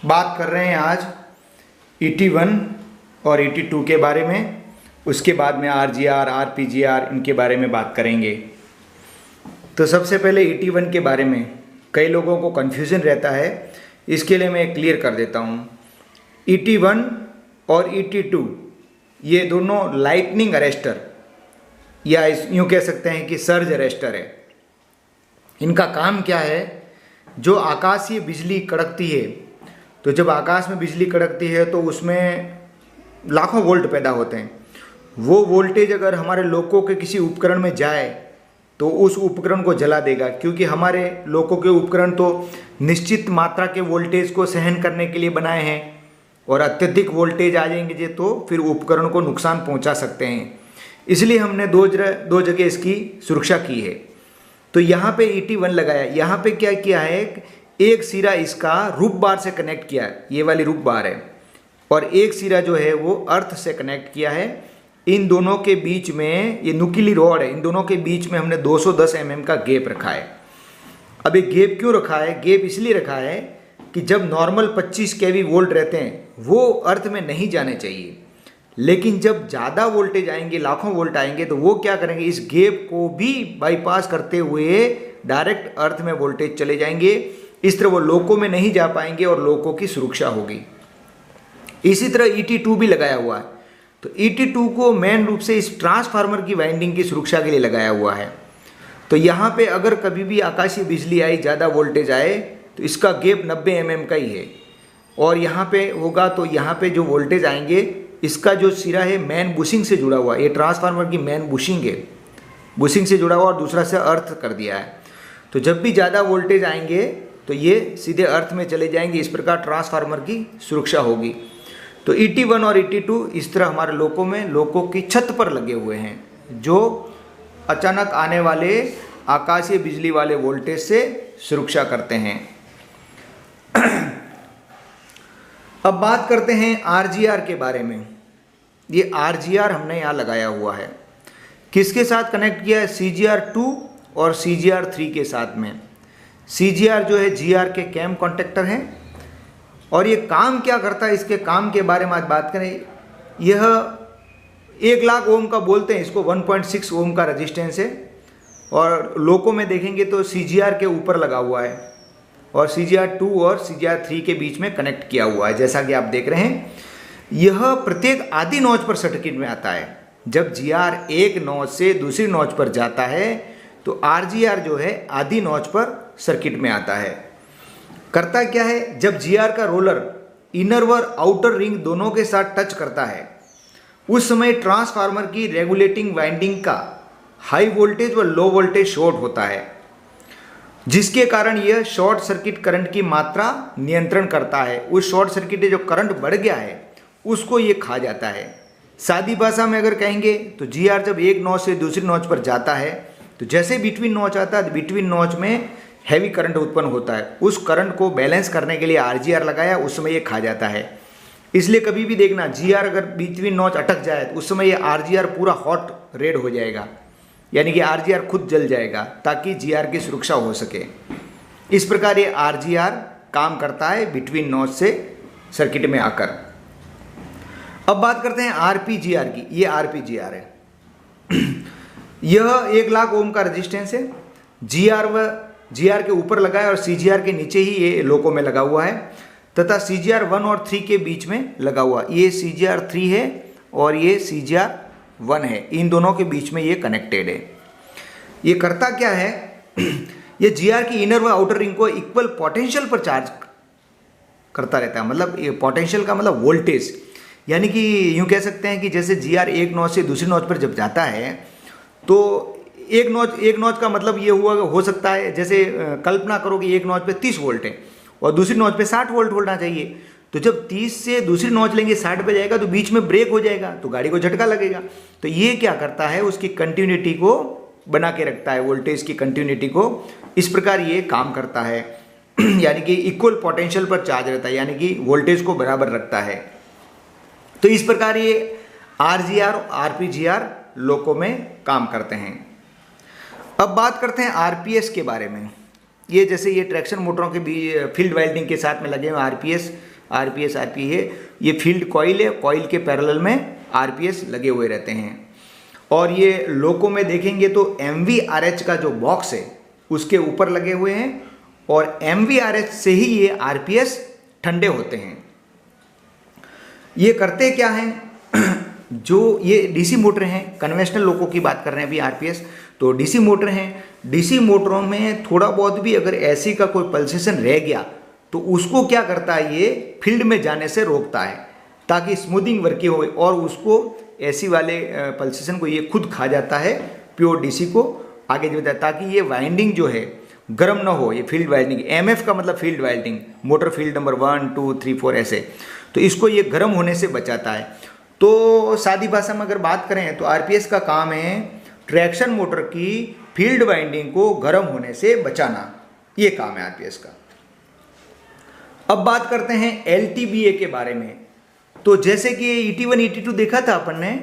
बात कर रहे हैं आज ET1 और ET2 के बारे में। उसके बाद में RGR, RPGR इनके बारे में बात करेंगे। तो सबसे पहले ET1 के बारे में कई लोगों को कन्फ्यूज़न रहता है, इसके लिए मैं क्लियर कर देता हूँ। ET1 और ET2 ये दोनों लाइटनिंग अरेस्टर या यूँ कह सकते हैं कि सर्ज अरेस्टर है। इनका काम क्या है? जो आकाशीय बिजली कड़कती है, तो जब आकाश में बिजली कड़कती है तो उसमें लाखों वोल्ट पैदा होते हैं। वो वोल्टेज अगर हमारे लोकों के किसी उपकरण में जाए तो उस उपकरण को जला देगा, क्योंकि हमारे लोकों के उपकरण तो निश्चित मात्रा के वोल्टेज को सहन करने के लिए बनाए हैं, और अत्यधिक वोल्टेज आ जाएंगे तो फिर उपकरण को नुकसान पहुंचा सकते हैं। इसलिए हमने दो जगह इसकी सुरक्षा की है। तो यहाँ पे ET1 लगाया। यहाँ पे क्या किया है, एक सिरा इसका रूप बार से कनेक्ट किया है, ये वाली रूप बार है, और एक सिरा जो है वो अर्थ से कनेक्ट किया है। इन दोनों के बीच में ये नुकीली रॉड है, इन दोनों के बीच में हमने 210 mm का गैप रखा है। अब ये गैप क्यों रखा है? गैप इसलिए रखा है कि जब नॉर्मल 25 kV वोल्ट रहते हैं वो अर्थ में नहीं जाने चाहिए, लेकिन जब ज़्यादा वोल्टेज आएंगे, लाखों वोल्ट आएंगे, तो वो क्या करेंगे, इस गैप को भी बाईपास करते हुए डायरेक्ट अर्थ में वोल्टेज चले जाएंगे। इस तरह वो लोकों में नहीं जा पाएंगे और लोकों की सुरक्षा होगी। इसी तरह ET2 भी लगाया हुआ है। तो ET2 को मेन रूप से इस ट्रांसफार्मर की वाइंडिंग की सुरक्षा के लिए लगाया हुआ है। तो यहाँ पे अगर कभी भी आकाशीय बिजली आई, ज़्यादा वोल्टेज आए, तो इसका गैप 90 mm का ही है, और यहाँ पे होगा तो यहाँ पे जो वोल्टेज आएंगे, इसका जो सिरा है मेन बुशिंग से जुड़ा हुआ है। ये ट्रांसफार्मर की मेन बुशिंग है, बुशिंग से जुड़ा हुआ, और दूसरा से अर्थ कर दिया है। तो जब भी ज़्यादा वोल्टेज आएंगे तो ये सीधे अर्थ में चले जाएंगे। इस प्रकार ट्रांसफार्मर की सुरक्षा होगी। तो ET1 और ET2 इस तरह हमारे लोकों की छत पर लगे हुए हैं, जो अचानक आने वाले आकाशीय बिजली वाले वोल्टेज से सुरक्षा करते हैं। अब बात करते हैं RGR के बारे में। ये RGR हमने यहाँ लगाया हुआ है। किसके साथ कनेक्ट किया है? CGR2 और CGR3 के साथ में। CGR जो है GR के कैम कॉन्टेक्टर हैं, और ये काम क्या करता है, इसके काम के बारे में आज बात करें। यह 1 लाख ओम का बोलते हैं इसको, 1.6 ओम का रजिस्टेंस है, और लोकों में देखेंगे तो CGR के ऊपर लगा हुआ है, और CGR2 और CGR3 के बीच में कनेक्ट किया हुआ है, जैसा कि आप देख रहे हैं। यह प्रत्येक आधी नॉच पर सर्किट में आता है। जब GR एक नॉच से दूसरी नॉच पर जाता है तो RGR जो है आधी नॉच पर सर्किट में आता है। करता क्या है, जब GR का रोलर इनर व आउटर रिंग दोनों के साथ टच करता है, उस समय ट्रांसफार्मर की रेगुलेटिंग वाइंडिंग का हाई वोल्टेज व लो वोल्टेज शॉर्ट होता है, जिसके कारण यह शॉर्ट सर्किट करंट की मात्रा नियंत्रण करता है। उस शॉर्ट सर्किट जो करंट बढ़ गया है उसको ये खा जाता है। सादी भाषा में अगर कहेंगे तो GR जब एक नॉच से दूसरी नॉच पर जाता है, तो जैसे बिटवीन नॉच आता है, बिटवीन नॉच में हैवी करंट उत्पन्न होता है। उस करंट को बैलेंस करने के लिए RGR लगाया, उस समय ये खा जाता है। इसलिए कभी भी देखना, GR अगर बिटवीन नॉच अटक जाए तो उस समय ये RGR पूरा हॉट रेड हो जाएगा, यानी कि RGR खुद जल जाएगा, ताकि GR की सुरक्षा हो सके। इस प्रकार ये RGR काम करता है बिटवीन नॉच से सर्किट में आकर। अब बात करते हैं RPGR की। ये RPGR है। यह 1 लाख ओम का रेजिस्टेंस है। GR के ऊपर लगा है और CGR के नीचे ही ये लोकों में लगा हुआ है, तथा CGR1 और 3 के बीच में लगा हुआ। ये CGR3 है और ये CGR1 है। इन दोनों के बीच में ये कनेक्टेड है। ये करता क्या है, ये GR की इनर व आउटर रिंग को इक्वल पोटेंशियल पर चार्ज करता रहता है। मतलब ये पोटेंशियल का मतलब वोल्टेज, यानी कि यूँ कह सकते हैं कि जैसे GR एक नॉच से दूसरी नॉच पर जब जाता है, तो एक नॉच का मतलब ये हो सकता है, जैसे कल्पना करो कि एक नॉच पे 30 वोल्ट है और दूसरी नॉच पे 60 वोल्ट होना चाहिए। तो जब 30 से दूसरी नॉच लेंगे 60 पे जाएगा, तो बीच में ब्रेक हो जाएगा, तो गाड़ी को झटका लगेगा। तो ये क्या करता है, उसकी कंटिन्यूटी को बना के रखता है, वोल्टेज की कंटिन्यूटी को। इस प्रकार ये काम करता है। यानी कि इक्वल पोटेंशियल पर चार्ज रहता है, यानी कि वोल्टेज को बराबर रखता है। तो इस प्रकार ये RGR और RPGR लोकों में काम करते हैं। अब बात करते हैं RPS के बारे में। ये जैसे ये ट्रैक्शन मोटरों के भी फील्ड वाइंडिंग के साथ में लगे हुए RPS आरपीएस आरपी है, ये फील्ड कॉइल है, कॉइल के पैरेलल में आरपीएस लगे हुए रहते हैं। और ये लोको में देखेंगे तो MVRH का जो बॉक्स है उसके ऊपर लगे हुए हैं और MVRH से ही ये आरपीएस ठंडे होते हैं। ये करते क्या हैं जो ये डीसी मोटर हैं, कन्वेंशनल लोको की बात कर रहे हैं अभी आरपीएस, तो डीसी मोटर हैं, डीसी मोटरों में थोड़ा बहुत भी अगर एसी का कोई पल्सेशन रह गया तो उसको क्या करता है, ये फील्ड में जाने से रोकता है ताकि स्मूथिंग वर्किंग हो, और उसको एसी वाले पल्सेशन को ये खुद खा जाता है, प्योर डीसी को आगे जाता है, ताकि ये वाइंडिंग जो है गर्म ना हो। ये फील्ड वाइंडिंग, एमएफ का मतलब field winding, motor field number 1 2 3 4 ऐसे, तो इसको ये गर्म होने से बचाता है। तो सादी भाषा में अगर बात करें तो आरपीएस का काम है ट्रैक्शन मोटर की फील्ड वाइंडिंग को गर्म होने से बचाना, ये काम है आरपीएस का। अब बात करते हैं एलटीबीए के बारे में। तो जैसे कि ET1 ET2 देखा था अपन ने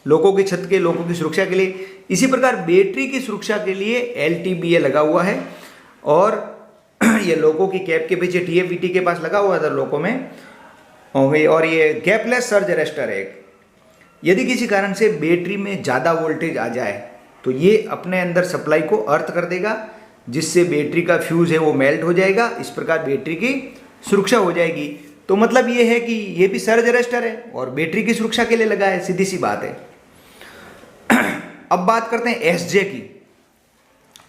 लोगों की छत के, लोगों की सुरक्षा के लिए, इसी प्रकार बैटरी की सुरक्षा के लिए एलटीबीए लगा हुआ है। और ये लोगों की कैप के पीछे TFVT के पास लगा हुआ था लोगों में, और ये गैपलेस सर्ज अरेस्टर है। यदि किसी कारण से बैटरी में ज़्यादा वोल्टेज आ जाए तो ये अपने अंदर सप्लाई को अर्थ कर देगा, जिससे बैटरी का फ्यूज़ है वो मेल्ट हो जाएगा, इस प्रकार बैटरी की सुरक्षा हो जाएगी। तो मतलब ये है कि ये भी सर्ज अरेस्टर है और बैटरी की सुरक्षा के लिए लगा है, सीधी सी बात है। अब बात करते हैं एसजे की।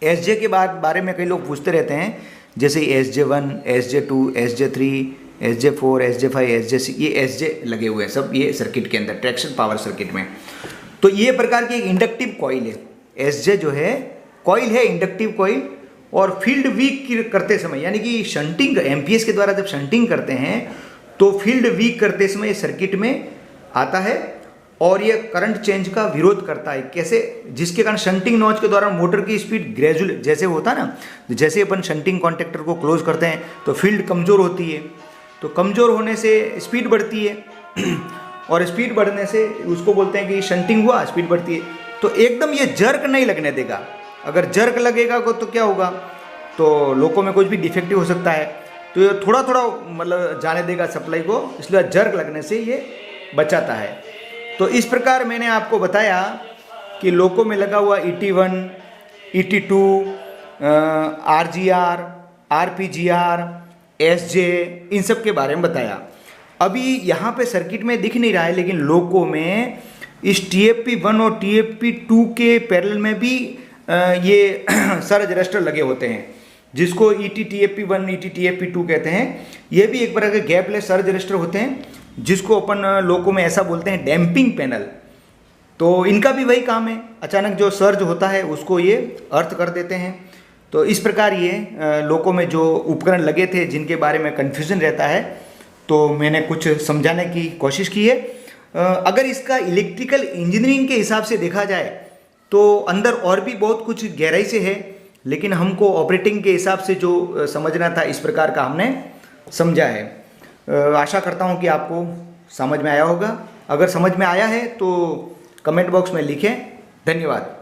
एसजे के बारे में कई लोग पूछते रहते हैं, जैसे SJ1, SJ2, SJ3, SJ4, SJ5, SJ6, ये SJ लगे हुए हैं सब ये सर्किट के अंदर, ट्रैक्शन पावर सर्किट में। तो ये प्रकार की एक इंडक्टिव कॉइल है। SJ जो है कॉइल है, इंडक्टिव कॉइल, और फील्ड वीक करते समय, यानी कि शंटिंग एमपीएस के द्वारा जब शंटिंग करते हैं तो फील्ड वीक करते समय सर्किट में आता है और ये करंट चेंज का विरोध करता है। कैसे? जिसके कारण शंटिंग नॉच के द्वारा मोटर की स्पीड ग्रेजुअल, जैसे होता है ना, जैसे अपन शंटिंग कॉन्टेक्टर को क्लोज करते हैं तो फील्ड कमज़ोर होती है, तो कमज़ोर होने से स्पीड बढ़ती है और स्पीड बढ़ने से उसको बोलते हैं कि शंटिंग हुआ, स्पीड बढ़ती है। तो एकदम ये जर्क नहीं लगने देगा। अगर जर्क लगेगा तो क्या होगा, तो लोको में कुछ भी डिफेक्टिव हो सकता है, तो ये थोड़ा थोड़ा मतलब जाने देगा सप्लाई को, इसलिए जर्क लगने से ये बचाता है। तो इस प्रकार मैंने आपको बताया कि लोको में लगा हुआ ET1, ET2, RGR, RPGR, SJ, इन सब के बारे में बताया। अभी यहाँ पे सर्किट में दिख नहीं रहा है, लेकिन लोको में इस TFP1 और TFP2 के पैरेलल में भी ये सर्ज अरेस्टर लगे होते हैं, जिसको ET-TFP1, ET-TFP2 कहते हैं। ये भी एक प्रकार के गैपलेस सर्ज अरेस्टर होते हैं, जिसको अपन लोको में ऐसा बोलते हैं डैम्पिंग पैनल। तो इनका भी वही काम है, अचानक जो सर्ज होता है उसको ये अर्थ कर देते हैं। तो इस प्रकार ये लोको में जो उपकरण लगे थे जिनके बारे में कन्फ्यूज़न रहता है, तो मैंने कुछ समझाने की कोशिश की है। अगर इसका इलेक्ट्रिकल इंजीनियरिंग के हिसाब से देखा जाए तो अंदर और भी बहुत कुछ गहराई से है, लेकिन हमको ऑपरेटिंग के हिसाब से जो समझना था इस प्रकार का हमने समझा है। आशा करता हूँ कि आपको समझ में आया होगा। अगर समझ में आया है तो कमेंट बॉक्स में लिखें। धन्यवाद।